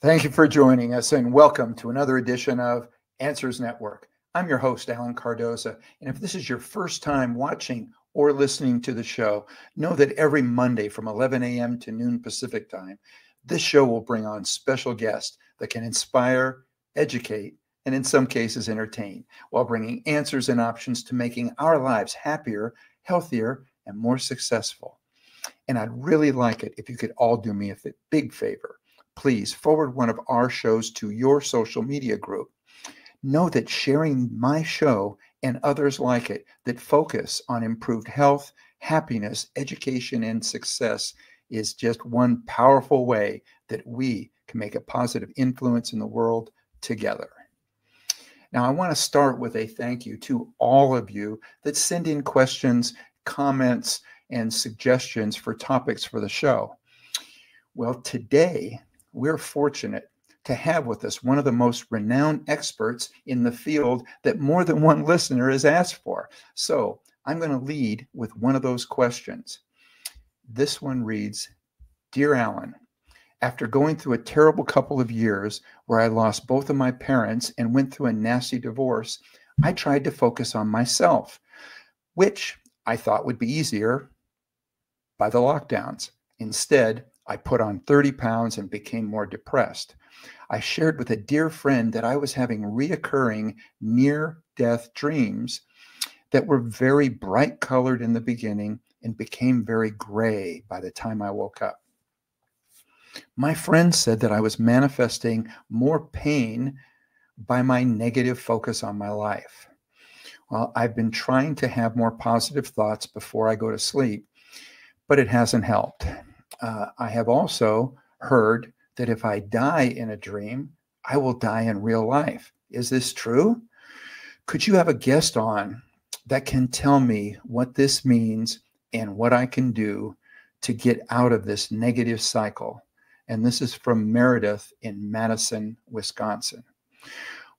Thank you for joining us and welcome to another edition of Answers Network. I'm your host, Alan Cardoza. And if this is your first time watching or listening to the show, know that every Monday from 11 a.m. to noon Pacific time, this show will bring on special guests that can inspire, educate, and in some cases entertain, while bringing answers and options to making our lives happier, healthier, and more successful. And I'd really like it if you could all do me a big favor. Please forward one of our shows to your social media group. Know that sharing my show and others like it that focus on improved health, happiness, education, and success is just one powerful way that we can make a positive influence in the world together. Now, I want to start with a thank you to all of you that send in questions, comments, and suggestions for topics for the show. Well, today, we're fortunate to have with us one of the most renowned experts in the field that more than one listener has asked for. So I'm going to lead with one of those questions. This one reads, Dear Alan, after going through a terrible couple of years where I lost both of my parents and went through a nasty divorce, I tried to focus on myself, which I thought would be easier by the lockdowns. Instead, I put on 30 pounds and became more depressed. I shared with a dear friend that I was having reoccurring near-death dreams that were very bright colored in the beginning and became very gray by the time I woke up. My friend said that I was manifesting more pain by my negative focus on my life. Well, I've been trying to have more positive thoughts before I go to sleep, but it hasn't helped. I have also heard that if I die in a dream, I will die in real life. Is this true? Could you have a guest on that can tell me what this means and what I can do to get out of this negative cycle? And this is from Meredith in Madison, Wisconsin.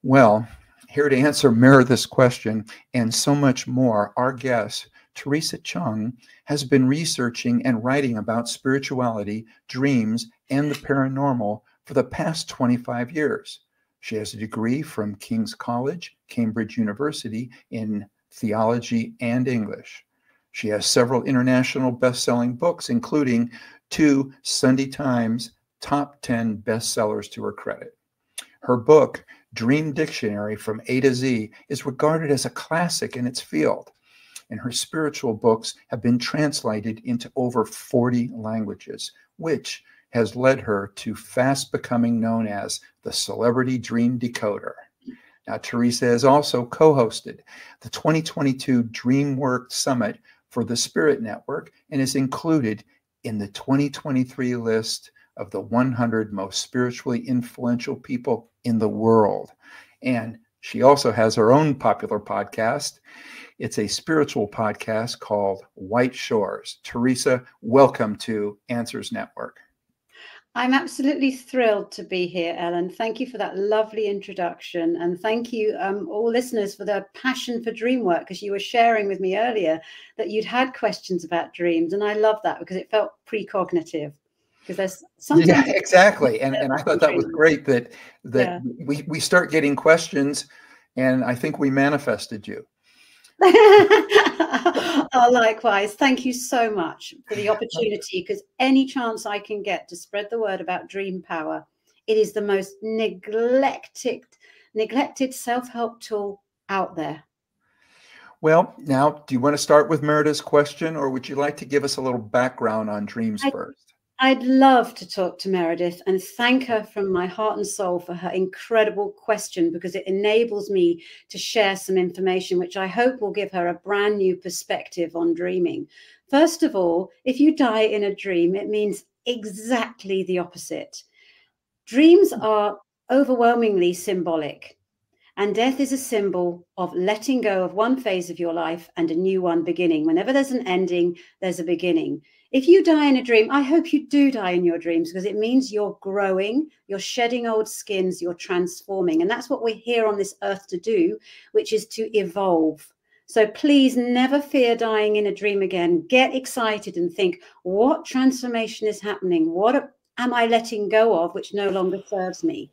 Well, here to answer Meredith's question and so much more, our guest, Theresa Cheung, has been researching and writing about spirituality, dreams, and the paranormal for the past 25 years. She has a degree from King's College, Cambridge University in theology and English. She has several international best-selling books, including 2 Sunday Times top 10 bestsellers to her credit. Her book, Dream Dictionary from A to Z, is regarded as a classic in its field, and her spiritual books have been translated into over 40 languages, which has led her to fast becoming known as the celebrity dream decoder. Now, Theresa has also co-hosted the 2022 DreamWork Summit for the Spirit Network and is included in the 2023 list of the 100 most spiritually influential people in the world. And she also has her own popular podcast. It's a spiritual podcast called White Shores. Theresa, welcome to Answers Network. I'm absolutely thrilled to be here, Ellen. Thank you for that lovely introduction. And thank you, all listeners, for their passion for dream work, because you were sharing with me earlier that you'd had questions about dreams. And I love that because it felt precognitive. Because there's sometimes... Yeah, exactly. And I thought that was great that we start getting questions, and I think we manifested you. Oh, likewise. Thank you so much for the opportunity, because any chance I can get to spread the word about dream power, it is the most neglected self-help tool out there. Well, now, do you want to start with Meredith's question, or would you like to give us a little background on dreams first? I'd love to talk to Meredith and thank her from my heart and soul for her incredible question, because it enables me to share some information which I hope will give her a brand new perspective on dreaming. First of all, if you die in a dream, it means exactly the opposite. Dreams are overwhelmingly symbolic, and death is a symbol of letting go of one phase of your life and a new one beginning. Whenever there's an ending, there's a beginning. If you die in a dream, I hope you do die in your dreams, because it means you're growing, you're shedding old skins, you're transforming. And that's what we're here on this earth to do, which is to evolve. So please never fear dying in a dream again. Get excited and think, what transformation is happening? What am I letting go of, which no longer serves me?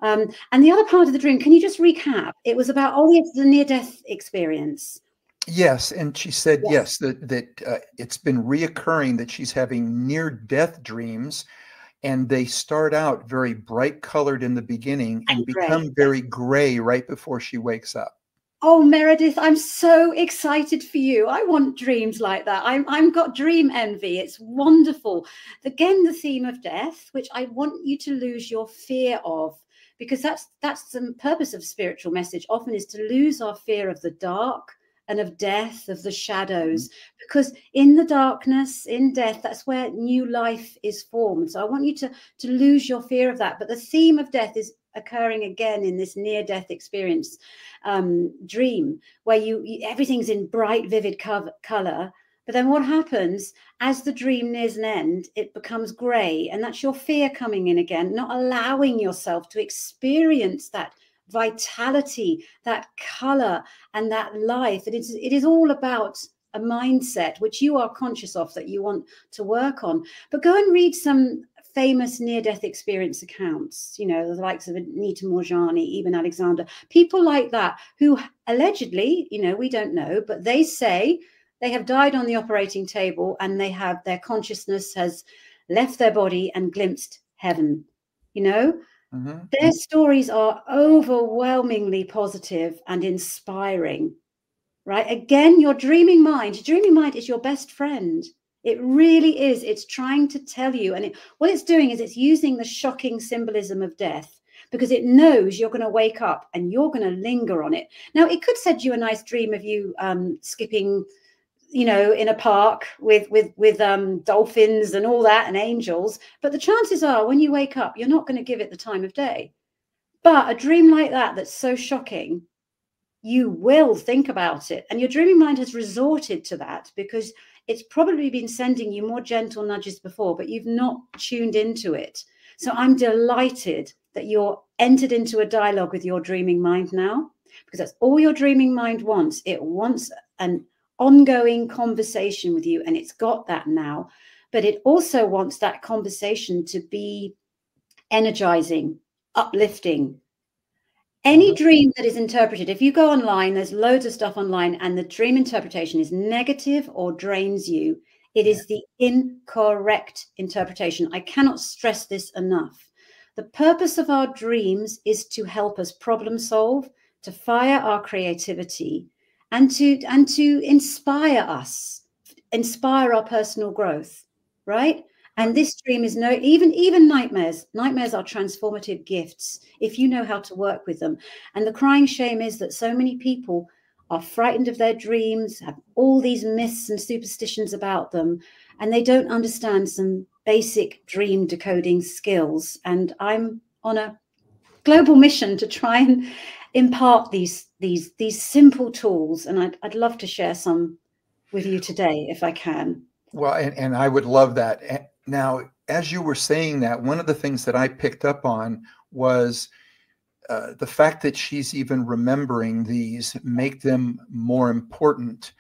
And the other part of the dream, can you just recap? It was about, oh, it's the near-death experience. Yes, and she said Yes. that it's been reoccurring that she's having near-death dreams, and they start out very bright colored in the beginning and And gray. become very gray right before she wakes up. Oh, Meredith, I'm so excited for you. I want dreams like that. I'm got dream envy. It's wonderful. Again, the theme of death, which I want you to lose your fear of, because that's the purpose of spiritual message often, is to lose our fear of the dark and of death, of the shadows, because in the darkness, in death, that's where new life is formed. So I want you to lose your fear of that. But the theme of death is occurring again in this near-death experience dream, where everything's in bright, vivid color. But then what happens as the dream nears an end? It becomes gray, and that's your fear coming in again, not allowing yourself to experience that vitality, that color, and that life. It is all about a mindset which you are conscious of, that you want to work on. But go and read some famous near-death experience accounts, you know, the likes of Anita Morjani, even Alexander, people like that, who allegedly, you know, we don't know, but they say they have died on the operating table, and their consciousness has left their body and glimpsed heaven. You know, their stories are overwhelmingly positive and inspiring, right? Again, your dreaming mind is your best friend. It really is. It's trying to tell you, and what it's doing is it's using the shocking symbolism of death, because it knows you're going to wake up and you're going to linger on it. Now, it could send you a nice dream of you skipping, you know, in a park with dolphins and all that, and angels. But the chances are, when you wake up, you're not going to give it the time of day. But a dream like that, that's so shocking, you will think about it. And your dreaming mind has resorted to that because it's probably been sending you more gentle nudges before, but you've not tuned into it. So I'm delighted that you're entered into a dialogue with your dreaming mind now, because that's all your dreaming mind wants. It wants an ongoing conversation with you, and it's got that now. But it also wants that conversation to be energizing, uplifting. Any dream that is interpreted, if you go online, there's loads of stuff online, and the dream interpretation is negative or drains you, it is the incorrect interpretation. I cannot stress this enough. The purpose of our dreams is to help us problem solve, to fire our creativity, and to inspire us, inspire our personal growth, right? And this dream is even nightmares. Nightmares are transformative gifts if you know how to work with them. And the crying shame is that so many people are frightened of their dreams, have all these myths and superstitions about them, and they don't understand some basic dream decoding skills. And I'm on a global mission to try and impart these simple tools. And I'd love to share some with you today if I can. Well, and I would love that. Now, as you were saying that, one of the things that I picked up on was the fact that she's even remembering these make them more important.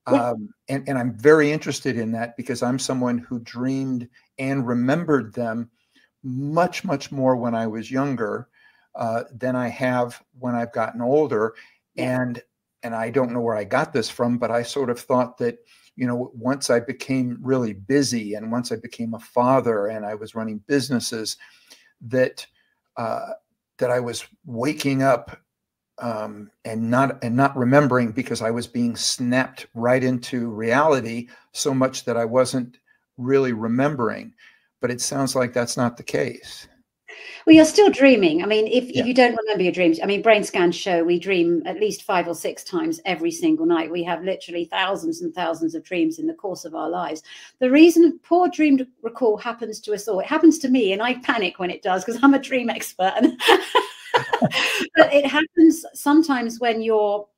And I'm very interested in that, because I'm someone who dreamed and remembered them much, much more when I was younger than I have when I've gotten older. And I don't know where I got this from, but I sort of thought that, you know, once I became really busy, and once I became a father and I was running businesses, that that I was waking up and not remembering, because I was being snapped right into reality so much that I wasn't really remembering. But it sounds like that's not the case. Well, you're still dreaming. I mean, if you don't remember your dreams, I mean, brain scans show we dream at least 5 or 6 times every single night. We have literally thousands and thousands of dreams in the course of our lives. The reason poor dream recall happens to us all, it happens to me, and I panic when it does because I'm a dream expert. But it happens sometimes when your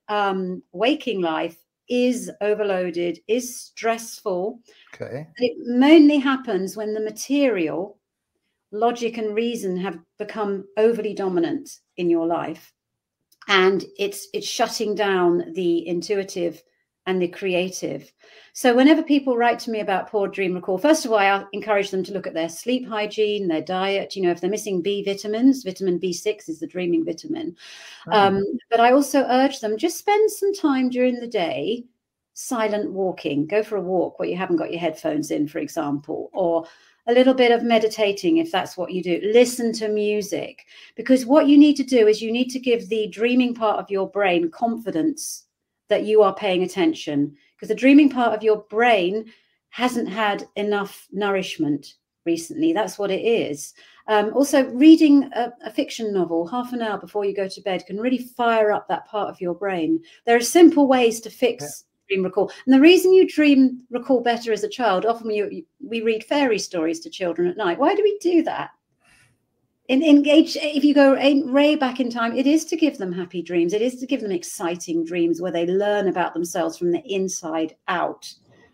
waking life is overloaded, is stressful. Okay. It mainly happens when the material, logic and reason have become overly dominant in your life, and it's shutting down the intuitive and the creative. So whenever people write to me about poor dream recall, first of all, I encourage them to look at their sleep hygiene, their diet. You know, if they're missing B vitamins, vitamin B6 is the dreaming vitamin. But I also urge them, just spend some time during the day silent walking. Go for a walk where you haven't got your headphones in, for example, or a little bit of meditating if that's what you do. Listen to music, because what you need to do is you need to give the dreaming part of your brain confidence that you are paying attention, because the dreaming part of your brain hasn't had enough nourishment recently. That's what it is. Also, reading a fiction novel half an hour before you go to bed can really fire up that part of your brain. There are simple ways to fix dream recall. And the reason you dream recall better as a child, often we read fairy stories to children at night. Why do we do that? Engage, if you go way back in time, it is to give them happy dreams. It is to give them exciting dreams where they learn about themselves from the inside out,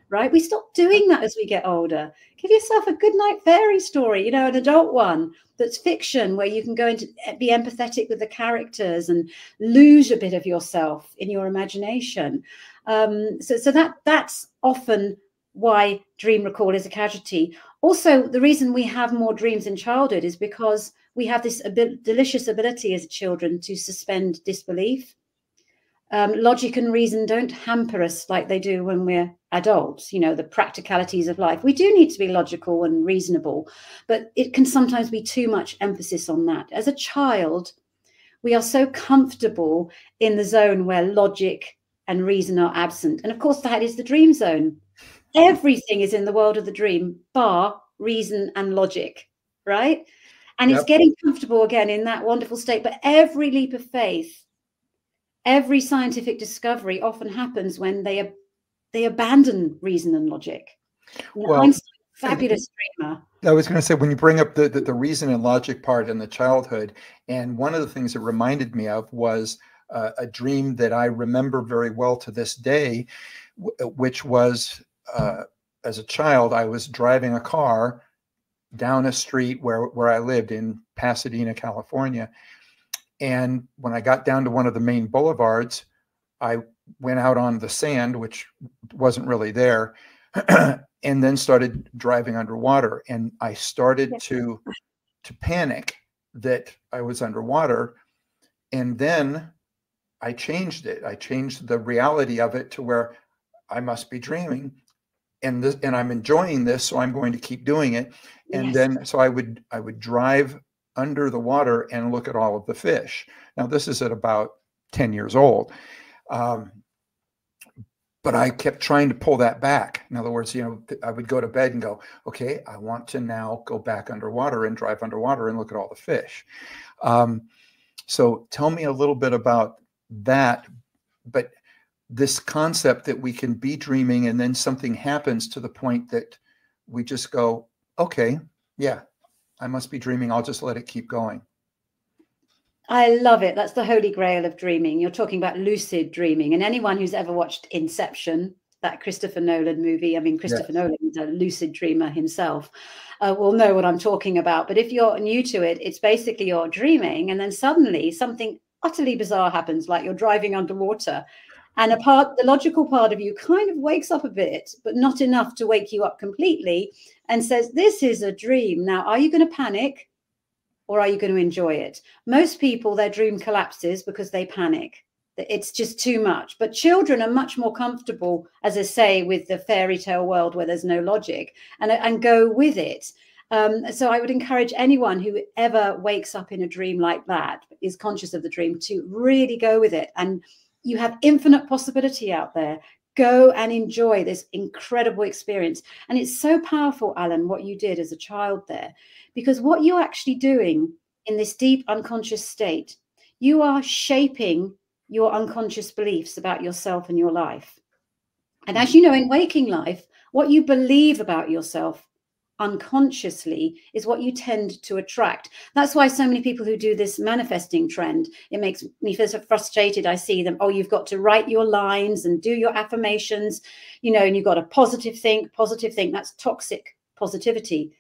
right? We stop doing that as we get older. Give yourself a good night fairy story, you know, an adult one that's fiction, where you can go into be empathetic with the characters and lose a bit of yourself in your imagination. So that's often why dream recall is a casualty. Also, the reason we have more dreams in childhood is because we have this delicious ability as children to suspend disbelief. Logic and reason don't hamper us like they do when we're adults, you know, the practicalities of life. We do need to be logical and reasonable, but it can sometimes be too much emphasis on that. As a child, we are so comfortable in the zone where logic and reason are absent. And of course, that is the dream zone. Everything is in the world of the dream, bar reason and logic, right? And it's getting comfortable again in that wonderful state. But every leap of faith, every scientific discovery often happens when they abandon reason and logic. Well, Einstein, fabulous dreamer. I was going to say, when you bring up the reason and logic part in the childhood, and one of the things it reminded me of was a dream that I remember very well to this day, which was as a child, I was driving a car down a street where I lived in Pasadena, California. And when I got down to one of the main boulevards, I went out on the sand, which wasn't really there, and then started driving underwater. And I started to panic that I was underwater. And then I changed it. I changed the reality of it to where I must be dreaming, and I'm enjoying this, so I'm going to keep doing it. And then, so I would drive under the water and look at all of the fish. Now, this is at about 10 years old. But I kept trying to pull that back. In other words, you know, I would go to bed and go, okay, I want to now go back underwater and drive underwater and look at all the fish. So tell me a little bit about that. But this concept that we can be dreaming and then something happens to the point that we just go, okay, yeah, I must be dreaming. I'll just let it keep going. I love it. That's the holy grail of dreaming. You're talking about lucid dreaming. And anyone who's ever watched Inception, that Christopher Nolan movie, I mean, Christopher Nolan is a lucid dreamer himself, will know what I'm talking about. But if you're new to it, it's basically you're dreaming and then suddenly something utterly bizarre happens, like you're driving underwater. And the logical part of you kind of wakes up a bit, but not enough to wake you up completely, and says, this is a dream. Now, are you going to panic or are you going to enjoy it? Most people, their dream collapses because they panic. It's just too much. But children are much more comfortable, as I say, with the fairy tale world where there's no logic, and go with it. So I would encourage anyone who ever wakes up in a dream like that, is conscious of the dream, to really go with it. And you have infinite possibility out there. Go and enjoy this incredible experience. And it's so powerful, Alan, what you did as a child there, because what you're actually doing in this deep unconscious state, you are shaping your unconscious beliefs about yourself and your life. And as you know, in waking life, what you believe about yourself unconsciously is what you tend to attract. That's why so many people who do this manifesting trend, it makes me feel so frustrated. I see them, oh, you've got to write your lines and do your affirmations, you know, and you've got to positive think. That's toxic positivity.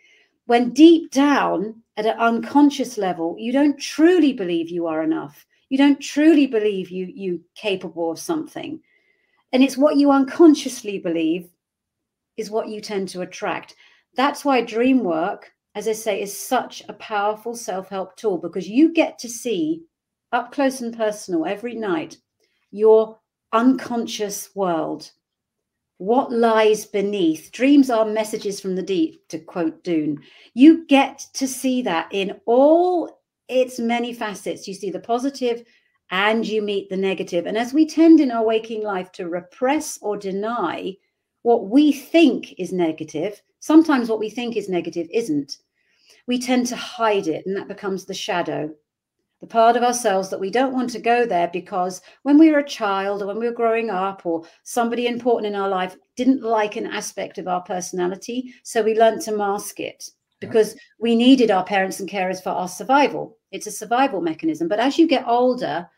When deep down at an unconscious level, you don't truly believe you are enough. You don't truly believe you're capable of something. And it's what you unconsciously believe is what you tend to attract. That's why dream work, as I say, is such a powerful self-help tool, because you get to see up close and personal every night your unconscious world, what lies beneath. Dreams are messages from the deep, to quote Dune. You get to see that in all its many facets. You see the positive and you meet the negative. And as we tend in our waking life to repress or deny what we think is negative, sometimes what we think is negative isn't. We tend to hide it, and that becomes the shadow, the part of ourselves that we don't want to go there, because when we were a child or when we were growing up, or somebody important in our life didn't like an aspect of our personality, so we learned to mask it because we needed our parents and carers for our survival. It's a survival mechanism. But as you get older,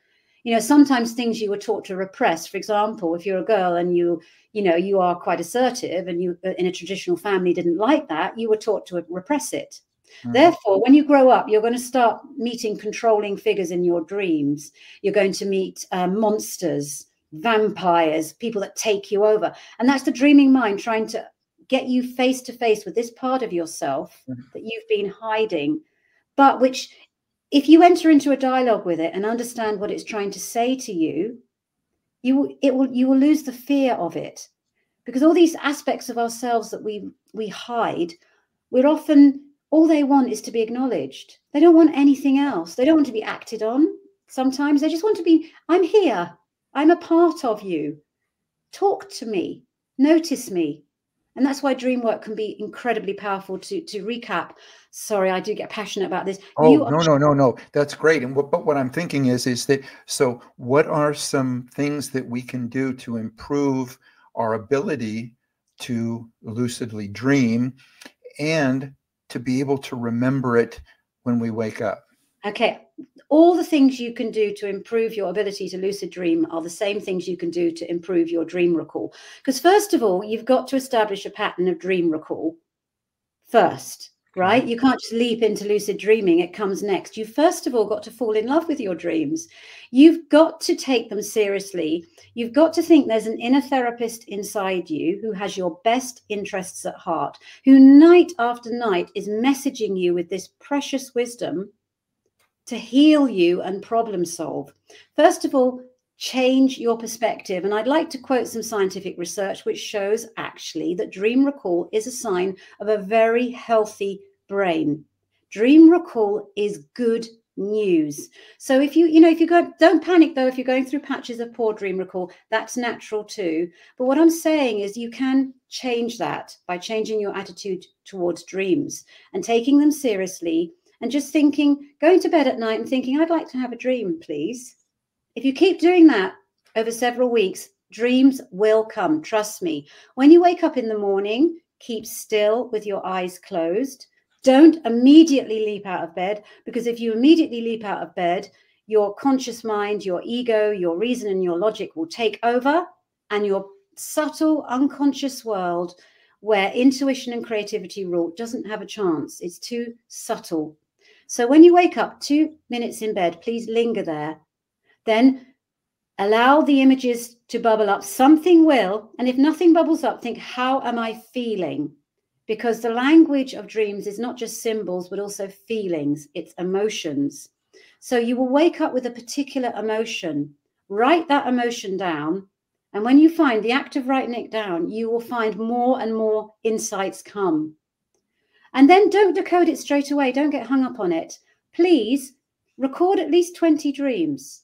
you know, sometimes things you were taught to repress, for example, if you're a girl and you are quite assertive, and you in a traditional family didn't like that, you were taught to repress it. Therefore, when you grow up, you're going to start meeting controlling figures in your dreams. You're going to meet monsters, vampires, people that take you over. And that's the dreaming mind trying to get you face to face with this part of yourself that you've been hiding, but which, if you enter into a dialogue with it and understand what it's trying to say to you, you will lose the fear of it. Because all these aspects of ourselves that we hide, we're often, all they want is to be acknowledged. They don't want anything else. They don't want to be acted on. Sometimes they just want to be, I'm here. I'm a part of you. Talk to me. Notice me. And that's why dream work can be incredibly powerful. To recap, sorry, I do get passionate about this. Oh, no. That's great. And but what I'm thinking is that, so what are some things that we can do to improve our ability to lucidly dream and to be able to remember it when we wake up? Okay. All the things you can do to improve your ability to lucid dream are the same things you can do to improve your dream recall. Because first of all, you've got to establish a pattern of dream recall first, right? You can't just leap into lucid dreaming. It comes next. You first of all got to fall in love with your dreams. You've got to take them seriously. You've got to think there's an inner therapist inside you who has your best interests at heart, who night after night is messaging you with this precious wisdom to heal you and problem solve. First of all, change your perspective. And I'd like to quote some scientific research which shows actually that dream recall is a sign of a very healthy brain. Dream recall is good news. So if you go, don't panic though, if you're going through patches of poor dream recall, that's natural too. But what I'm saying is you can change that by changing your attitude towards dreams and taking them seriously, and just thinking, going to bed at night and thinking, I'd like to have a dream, please. If you keep doing that over several weeks, dreams will come. Trust me. When you wake up in the morning, keep still with your eyes closed. Don't immediately leap out of bed, because if you immediately leap out of bed, your conscious mind, your ego, your reason and your logic will take over, and your subtle unconscious world, where intuition and creativity rule, doesn't have a chance. It's too subtle. So when you wake up 2 minutes in bed, please linger there. Then allow the images to bubble up. Something will. And if nothing bubbles up, think, how am I feeling? Because the language of dreams is not just symbols, but also feelings. It's emotions. So you will wake up with a particular emotion. Write that emotion down. And when you find the act of writing it down, you will find more and more insights come. And then don't decode it straight away. Don't get hung up on it. Please record at least 20 dreams.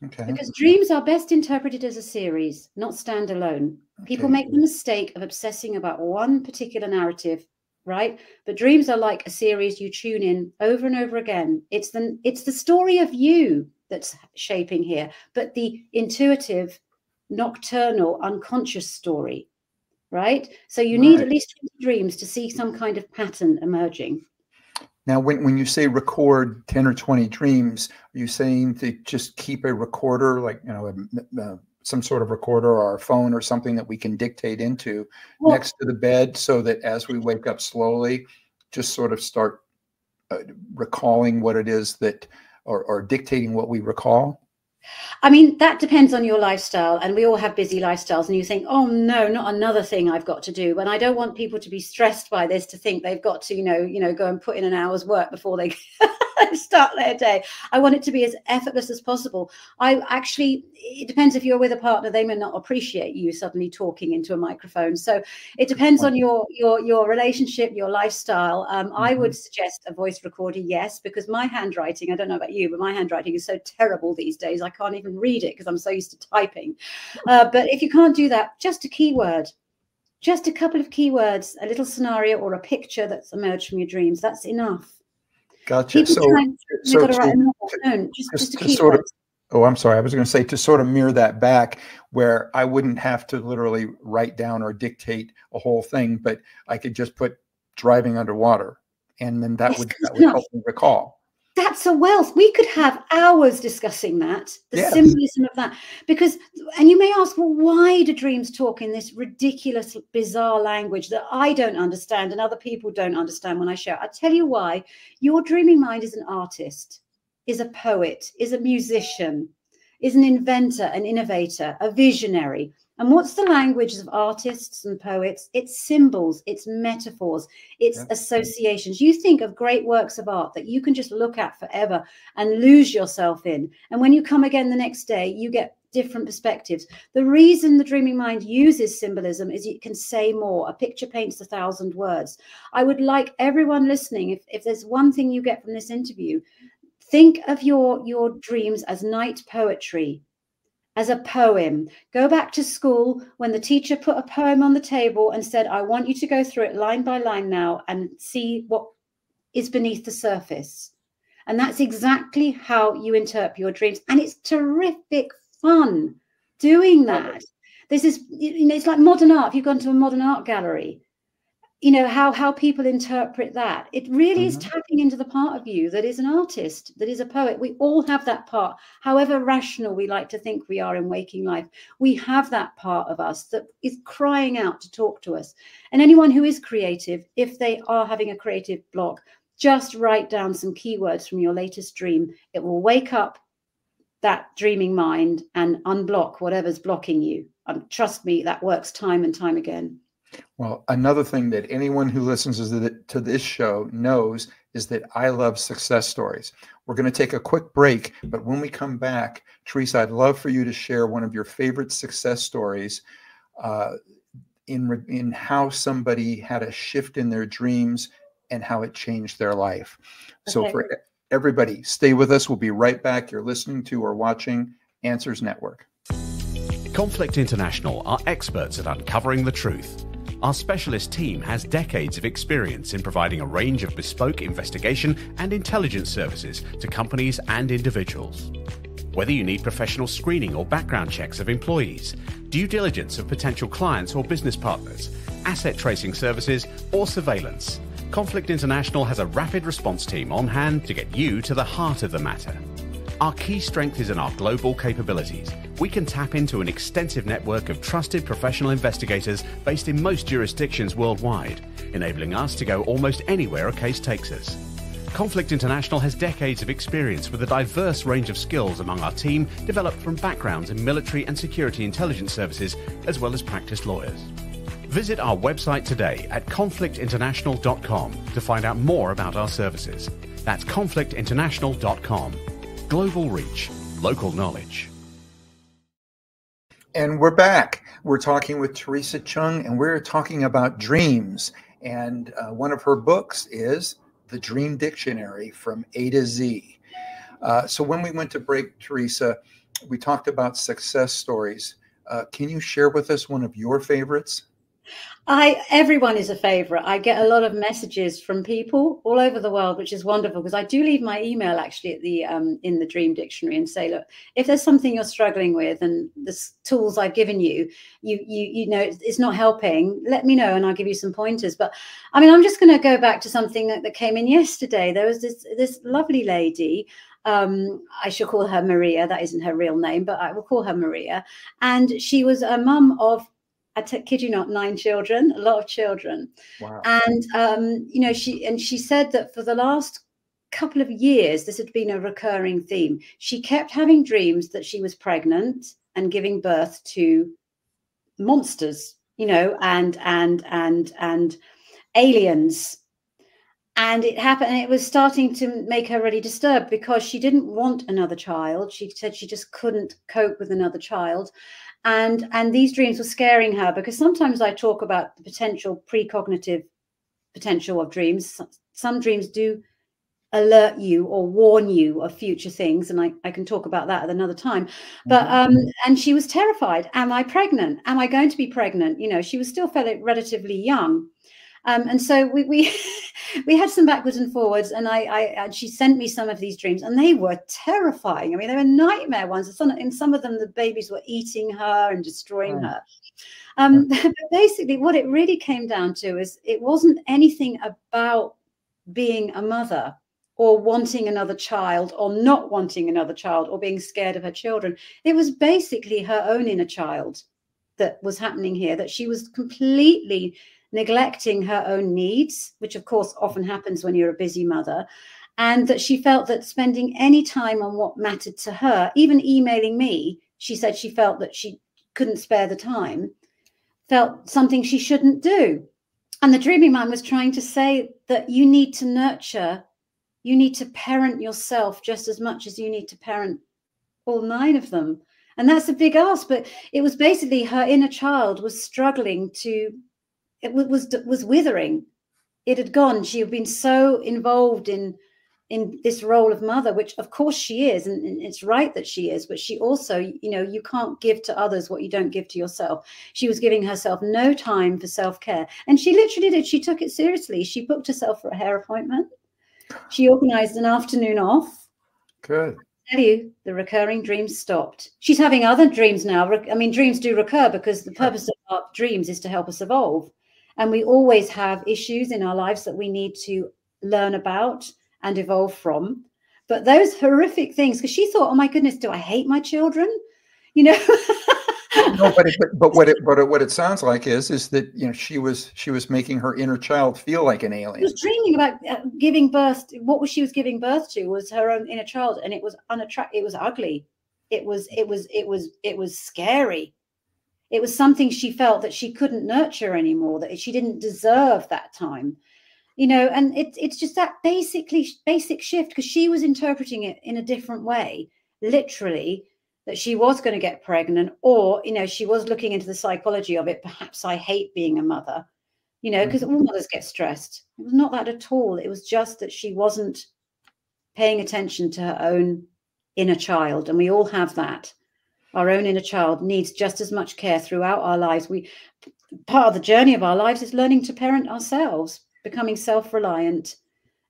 Okay. Because dreams are best interpreted as a series, not standalone. Okay. People make the mistake of obsessing about one particular narrative, right? But dreams are like a series you tune in over and over again. It's the story of you that's shaping here, but the intuitive, nocturnal, unconscious story. Right? So you need at least 20 dreams to see some kind of pattern emerging. Now, when you say record 10 or 20 dreams, are you saying to just keep a recorder, like, some sort of recorder or a phone or something that we can dictate into next to the bed, so that as we wake up slowly, just sort of start recalling what it is that, or dictating what we recall? I mean, that depends on your lifestyle, and we all have busy lifestyles, and you think, oh no, not another thing I've got to do. But I don't want people to be stressed by this, to think they've got to, go and put in an hour's work before they start their day. I want it to be as effortless as possible. It depends. If you're with a partner, they may not appreciate you suddenly talking into a microphone. So it depends on your relationship, your lifestyle. I would suggest a voice recorder, yes, because my handwriting, I don't know about you, but my handwriting is so terrible these days. I can't even read it because I'm so used to typing. But if you can't do that, just a keyword. Just a couple of keywords, a little scenario or a picture that's emerged from your dreams. That's enough. Gotcha. You've got to write a novel. No, just a keyword. Oh, I'm sorry. I was going to say, to sort of mirror that back, where I wouldn't have to literally write down or dictate a whole thing, but I could just put driving underwater, and then that would help me recall. That's a wealth. We could have hours discussing that, the symbolism of that, and you may ask, well, why do dreams talk in this ridiculous, bizarre language that I don't understand and other people don't understand when I share? I'll tell you why. Your dreaming mind is an artist, is a poet, is a musician, is an inventor, an innovator, a visionary. And what's the language of artists and poets? It's symbols, it's metaphors, it's associations. You think of great works of art that you can just look at forever and lose yourself in. And when you come again the next day, you get different perspectives. The reason the dreaming mind uses symbolism is it can say more. A picture paints 1,000 words. I would like everyone listening, if there's one thing you get from this interview, think of your dreams as night poetry, as a poem. Go back to school when the teacher put a poem on the table and said, I want you to go through it line by line now and see what is beneath the surface. And that's exactly how you interpret your dreams. And it's terrific fun doing that. This is, it's like modern art. If you've gone to a modern art gallery, how people interpret that. It really is tapping into the part of you that is an artist, that is a poet. We all have that part. However rational we like to think we are in waking life, we have that part of us that is crying out to talk to us. And anyone who is creative, if they are having a creative block, just write down some keywords from your latest dream. It will wake up that dreaming mind and unblock whatever's blocking you. Trust me, that works time and time again. Well, another thing that anyone who listens to this show knows is that I love success stories. We're going to take a quick break, but when we come back, Theresa, I'd love for you to share one of your favorite success stories in how somebody had a shift in their dreams and how it changed their life. Okay. So for everybody, stay with us. We'll be right back. You're listening to or watching Answers Network. Conflict International are experts at uncovering the truth. Our specialist team has decades of experience in providing a range of bespoke investigation and intelligence services to companies and individuals. Whether you need professional screening or background checks of employees, due diligence of potential clients or business partners, asset tracing services, or surveillance, Conflict International has a rapid response team on hand to get you to the heart of the matter. Our key strength is in our global capabilities. We can tap into an extensive network of trusted professional investigators based in most jurisdictions worldwide, enabling us to go almost anywhere a case takes us. Conflict International has decades of experience with a diverse range of skills among our team, developed from backgrounds in military and security intelligence services, as well as practiced lawyers. Visit our website today at conflictinternational.com to find out more about our services. That's conflictinternational.com. Global reach, local knowledge. And we're back. We're talking with Theresa Cheung, and we're talking about dreams. And one of her books is The Dream Dictionary from A to Z. So when we went to break, Theresa, we talked about success stories. Can you share with us one of your favorites? Everyone is a favorite. I get a lot of messages from people all over the world, which is wonderful, because I do leave my email actually at the in the Dream Dictionary and say, look, if there's something you're struggling with and the tools I've given you, you know it's not helping, let me know and I'll give you some pointers. But I mean, I'm just going to go back to something that came in yesterday. There was this lovely lady. I shall call her Maria. That isn't her real name, but I will call her Maria. And she was a mum of, kid you not, 9 children, a lot of children. Wow. And, you know, she said that for the last couple of years, this had been a recurring theme. She kept having dreams that she was pregnant and giving birth to monsters, you know, and aliens. And it happened, and it was starting to make her really disturbed because she didn't want another child. She said she just couldn't cope with another child. And these dreams were scaring her, because sometimes I talk about the potential precognitive potential of dreams. Some dreams do alert you or warn you of future things, and I can talk about that at another time. But and she was terrified. Am I pregnant? Am I going to be pregnant? You know, she was still fairly relatively young. And so we had some backwards and forwards, and she sent me some of these dreams, and they were terrifying. I mean, they were nightmare ones. In some of them, the babies were eating her and destroying her. But basically, what it really came down to is it wasn't anything about being a mother or wanting another child or not wanting another child or being scared of her children. It was basically her own inner child that was happening here, that she was completely neglecting her own needs, which of course often happens when you're a busy mother, and that she felt that spending any time on what mattered to her, even emailing me, she said she felt that she couldn't spare the time, felt something she shouldn't do. And the dreaming mind was trying to say that you need to nurture, you need to parent yourself just as much as you need to parent all 9 of them. And that's a big ask, but it was basically her inner child was struggling to, it was withering. It had gone. She had been so involved in this role of mother, which of course she is, and it's right that she is, but she also, you know, you can't give to others what you don't give to yourself. She was giving herself no time for self-care, and she literally did. She took it seriously. She booked herself for a hair appointment. She organized an afternoon off. Good. I tell you, the recurring dreams stopped. She's having other dreams now. I mean, dreams do recur because the purpose of our dreams is to help us evolve. And we always have issues in our lives that we need to learn about and evolve from. But those horrific things, because she thought, oh my goodness, do I hate my children? You know. No, but what it sounds like is that, you know, she was making her inner child feel like an alien. She was dreaming about giving birth. What she was giving birth to was her own inner child, and it was unattractive. It was ugly. It was scary. It was something she felt that she couldn't nurture anymore, that she didn't deserve that time, you know. And it's just that basic shift, because she was interpreting it in a different way, literally, that she was going to get pregnant, or, you know, she was looking into the psychology of it. Perhaps I hate being a mother, you know, because all mothers get stressed. It was not that at all. It was just that she wasn't paying attention to her own inner child. And we all have that. Our own inner child needs just as much care throughout our lives. Part of the journey of our lives is learning to parent ourselves, becoming self-reliant.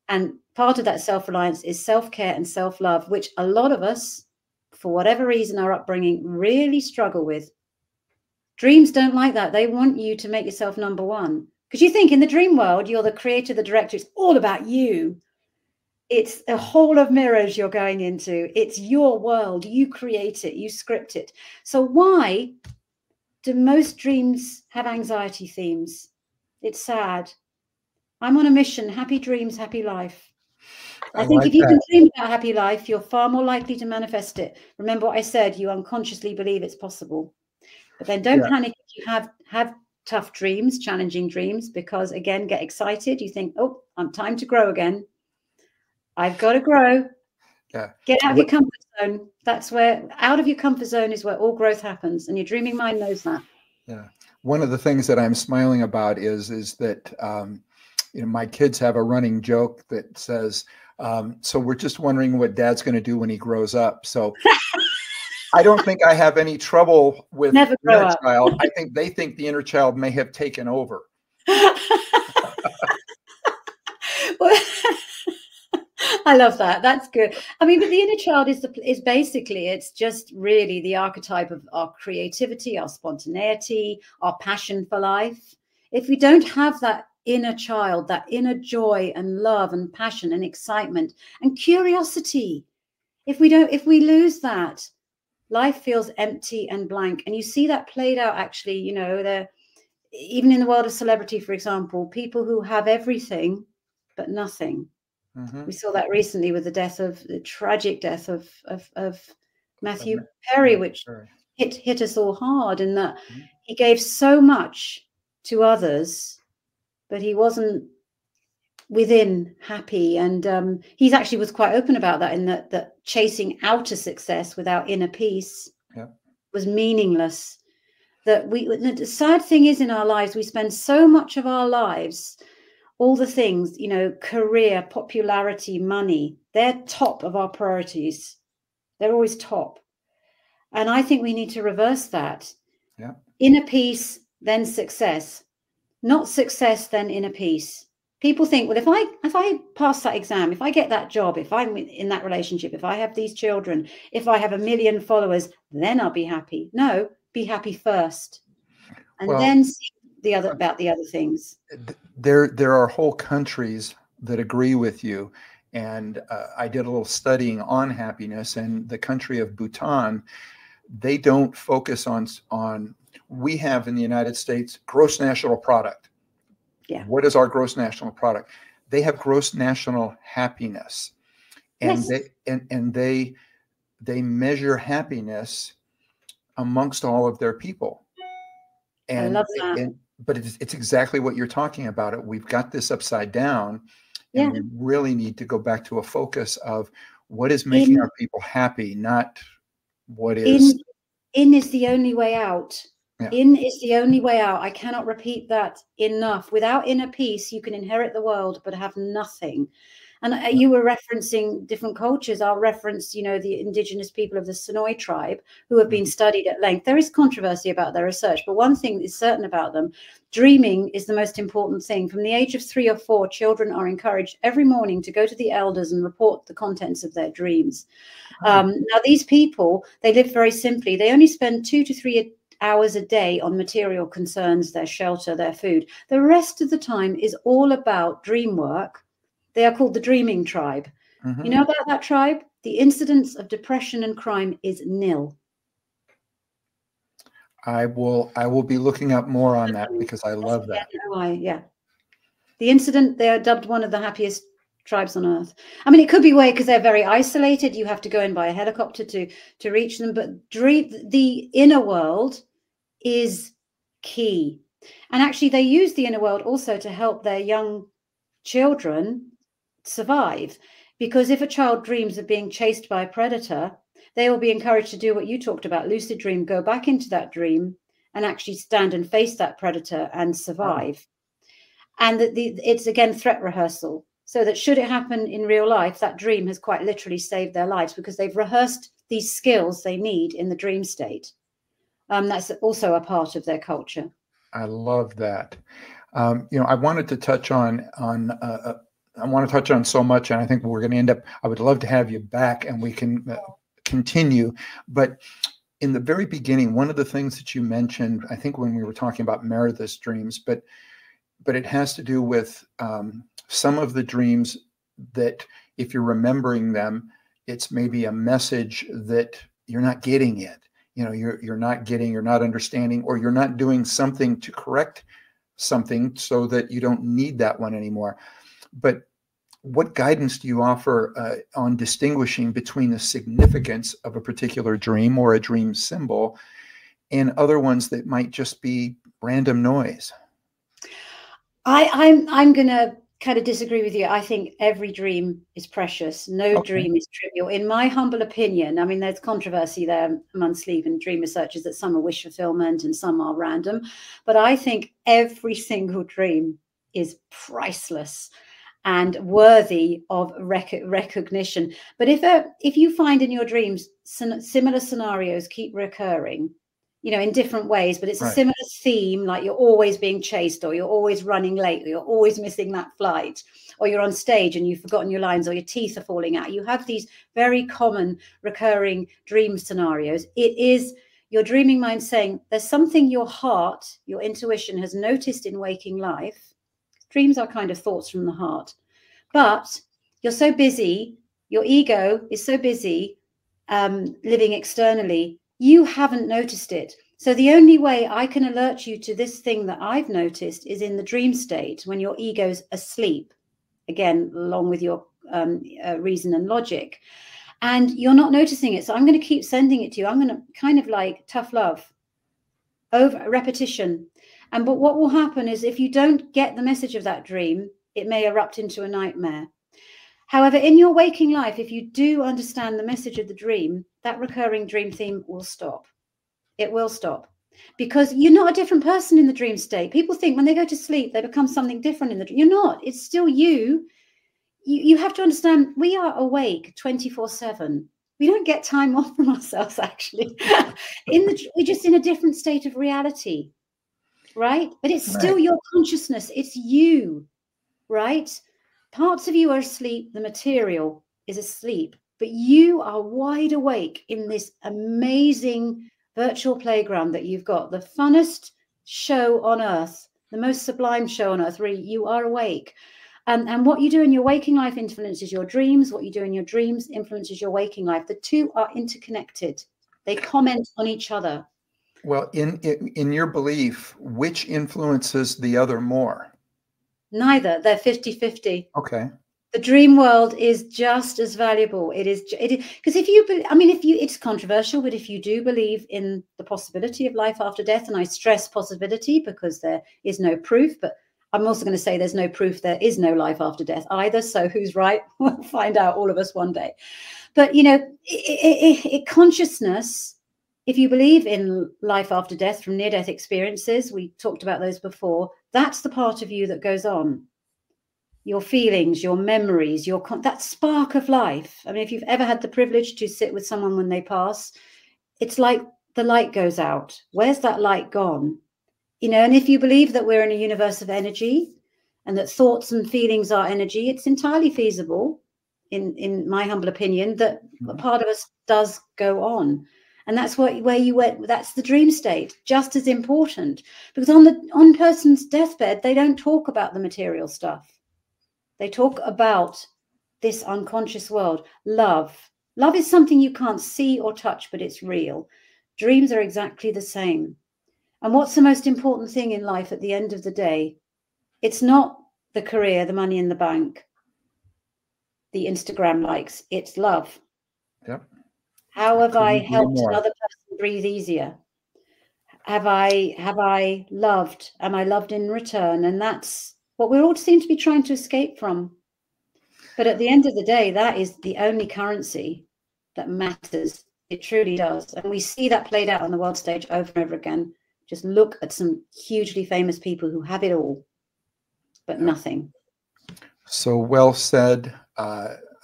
And part of that self-reliance is self-care and self-love, which a lot of us, for whatever reason, our upbringing, really struggle with. Dreams don't like that. They want you to make yourself number one. Because you think in the dream world, you're the creator, the director. It's all about you. It's a hall of mirrors you're going into. It's your world. You create it. You script it. So why do most dreams have anxiety themes? It's sad. I'm on a mission. Happy dreams, happy life. I think if you can dream about a happy life, you're far more likely to manifest it. Remember what I said, you unconsciously believe it's possible. But then don't panic if you have tough dreams, challenging dreams, because again, get excited. You think, oh, I'm time to grow again. I've got to grow. Yeah. Get out of your comfort zone. That's where, out of your comfort zone is where all growth happens. And your dreaming mind knows that. Yeah. One of the things that I'm smiling about is that, you know, my kids have a running joke that says, so we're just wondering what Dad's going to do when he grows up. So I don't think I have any trouble with Never the inner up. child. I think they think the inner child may have taken over. Well, I love that. That's good. I mean, but the inner child is basically, it's just really the archetype of our creativity, our spontaneity, our passion for life. If we don't have that inner child, that inner joy and love and passion and excitement and curiosity, if we lose that, life feels empty and blank. And you see that played out, actually, you know, even in the world of celebrity, for example, people who have everything but nothing. We saw that recently with the tragic death of Matthew Matthew Perry, which Perry. hit us all hard, in that he gave so much to others, but he wasn't within happy. And he actually was quite open about that, in that chasing outer success without inner peace was meaningless. That the sad thing is, in our lives, we spend so much of our lives, all the things, you know, career, popularity, money, they're top of our priorities. They're always top. And I think we need to reverse that. Yeah. Inner peace, then success. Not success, then inner peace. People think, well, if I pass that exam, if I get that job, if I'm in that relationship, if I have these children, if I have 1 million followers, then I'll be happy. No, be happy first, and then see about the other things. There are whole countries that agree with you, and I did a little studying on happiness. And the country of Bhutan, they don't focus on. We have in the United States gross national product. Yeah. What is our gross national product? They have gross national happiness, and they measure happiness amongst all of their people. And, I love that. But it's exactly what you're talking about. We've got this upside down, and we really need to go back to a focus of what is making our people happy, not what is. In is the only way out. Yeah. In is the only way out. I cannot repeat that enough. Without inner peace, you can inherit the world but have nothing. And you were referencing different cultures. I'll reference, you know, the indigenous people of the Sonoy tribe, who have been studied at length. There is controversy about their research, but one thing is certain about them: dreaming is the most important thing. From the age of 3 or 4, children are encouraged every morning to go to the elders and report the contents of their dreams. Now, these people, they live very simply. They only spend 2 to 3 hours a day on material concerns, their shelter, their food. The rest of the time is all about dream work. They are called the dreaming tribe. You know about that tribe? The incidence of depression and crime is nil. I will be looking up more on that, because I love that. The incident, they are dubbed one of the happiest tribes on earth. I mean, it could be because they're very isolated. You have to go in by a helicopter to reach them. But the inner world is key. And actually, they use the inner world also to help their young children survive. Because if a child dreams of being chased by a predator, they will be encouraged to do what you talked about, lucid dream, go back into that dream and actually stand and face that predator and survive. And it's, again, threat rehearsal. So that should it happen in real life, that dream has quite literally saved their lives, because they've rehearsed these skills they need in the dream state. That's also a part of their culture. I love that. You know, I wanted to touch on so much, and I think we're going to end up. I would love to have you back, and we can continue. But in the very beginning, one of the things that you mentioned, I think when we were talking about Meredith's dreams, but it has to do with some of the dreams that, if you're remembering them, it's maybe a message that you're not getting yet. You know, you're not getting, you're not understanding, or you're not doing something to correct something so that you don't need that one anymore. But what guidance do you offer on distinguishing between the significance of a particular dream or a dream symbol and other ones that might just be random noise? I'm going to kind of disagree with you. I think every dream is precious. No dream is trivial. In my humble opinion, I mean, there's controversy there amongst sleep and dream researchers that some are wish fulfillment and some are random. But I think every single dream is priceless and worthy of recognition. But if you find in your dreams similar scenarios keep recurring, you know, in different ways, but it's a similar theme, like you're always being chased, or you're always running late, or you're always missing that flight, or you're on stage and you've forgotten your lines, or your teeth are falling out. You have these very common recurring dream scenarios. It is your dreaming mind saying there's something your heart, your intuition has noticed in waking life. Dreams are kind of thoughts from the heart, but you're so busy, your ego is so busy living externally, you haven't noticed it. So the only way I can alert you to this thing that I've noticed is in the dream state, when your ego's asleep, again, along with your reason and logic. And you're not noticing it. So I'm going to keep sending it to you. I'm going to kind of like tough love, over repetition. But what will happen is if you don't get the message of that dream, it may erupt into a nightmare. However, in your waking life, if you do understand the message of the dream, that recurring dream theme will stop. It will stop, because you're not a different person in the dream state. People think when they go to sleep, they become something different in the dream. You're not. It's still you. You have to understand, we are awake 24/7. We don't get time off from ourselves, actually. We're just in a different state of reality, right? But it's still your consciousness. It's you, right? Parts of you are asleep. The material is asleep, but you are wide awake in this amazing virtual playground that you've got, the funnest show on earth, the most sublime show on earth. Really, you are awake. And what you do in your waking life influences your dreams. What you do in your dreams influences your waking life. The two are interconnected. They comment on each other. Well, in your belief, which influences the other more? Neither. They're 50-50. Okay. The dream world is just as valuable. It is because it's controversial, but if you do believe in the possibility of life after death, and I stress possibility because there is no proof, but I'm also going to say there's no proof there is no life after death either. So who's right? We'll find out, all of us, one day. But, consciousness, if you believe in life after death from near-death experiences, we talked about those before, that's the part of you that goes on. Your feelings, your memories, that spark of life. I mean, if you've ever had the privilege to sit with someone when they pass, it's like the light goes out. Where's that light gone? And if you believe that we're in a universe of energy and that thoughts and feelings are energy, it's entirely feasible, in my humble opinion, that a part of us does go on. And that's where you went. That's the dream state, just as important, because on person's deathbed, they don't talk about the material stuff. They talk about this unconscious world. Love is something you can't see or touch, but it's real. Dreams are exactly the same. And what's the most important thing in life at the end of the day? It's not the career, the money in the bank, the Instagram likes. It's love. Yep. How have I helped another person breathe easier? Have I loved? Am I loved in return? And that's what we all seem to be trying to escape from. But at the end of the day, that is the only currency that matters. It truly does. And we see that played out on the world stage over and over again. Just look at some hugely famous people who have it all, but nothing. So well said.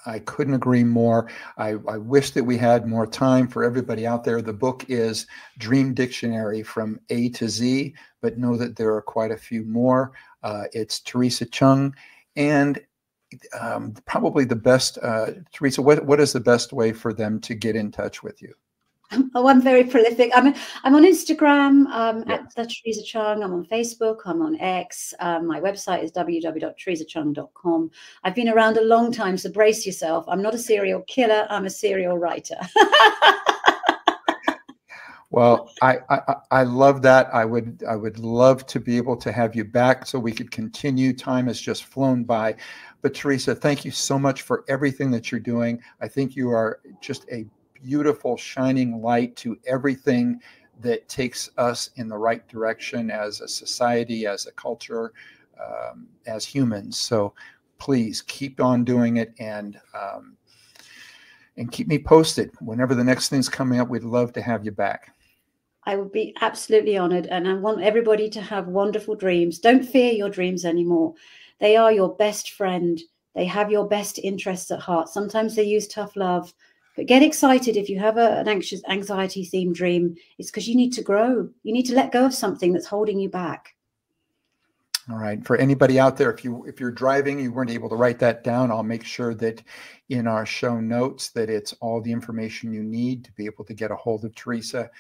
I couldn't agree more. I wish that we had more time for everybody out there. The book is Dream Dictionary from A to Z, but know that there are quite a few more. It's Theresa Cheung. And probably the best, Theresa, what is the best way for them to get in touch with you? Oh, I'm very prolific. I'm on Instagram at the Theresa Cheung. I'm on Facebook. I'm on X. My website is www.theresacheung.com. I've been around a long time, so brace yourself. I'm not a serial killer. I'm a serial writer. Well, I love that. I would love to be able to have you back so we could continue. Time has just flown by. But Theresa, thank you so much for everything that you're doing. I think you are just a beautiful shining light to everything that takes us in the right direction as a society, as a culture, as humans. So please keep on doing it, and keep me posted. Whenever the next thing's coming up, we'd love to have you back. I would be absolutely honored. And I want everybody to have wonderful dreams. Don't fear your dreams anymore. They are your best friend. They have your best interests at heart. Sometimes they use tough love. But get excited if you have an anxiety-themed dream. It's because you need to grow. You need to let go of something that's holding you back. All right. For anybody out there, if you're driving, you weren't able to write that down, I'll make sure that in our show notes that it's all the information you need to be able to get a hold of Theresa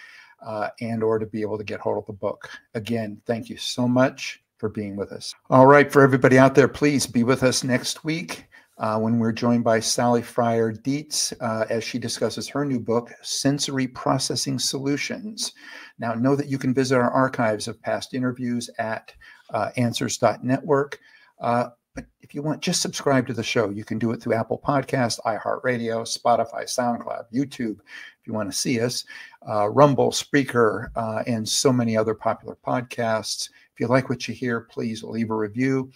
and or to be able to get hold of the book. Again, thank you so much for being with us. All right. For everybody out there, please be with us next week. When we're joined by Sally Fryer-Dietz as she discusses her new book, Sensory Processing Solutions. Now, know that you can visit our archives of past interviews at answers.network. But But if you want, just subscribe to the show. You can do it through Apple Podcasts, iHeartRadio, Spotify, SoundCloud, YouTube. If you want to see us, Rumble, Spreaker, and so many other popular podcasts. If you like what you hear, please leave a review.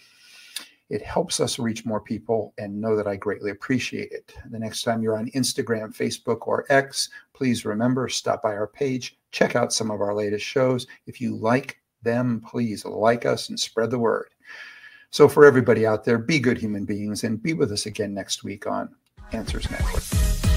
It helps us reach more people, and know that I greatly appreciate it. The next time you're on Instagram, Facebook, or X, please remember, stop by our page, check out some of our latest shows. If you like them, please like us and spread the word. So for everybody out there, be good human beings, and be with us again next week on Answers Network.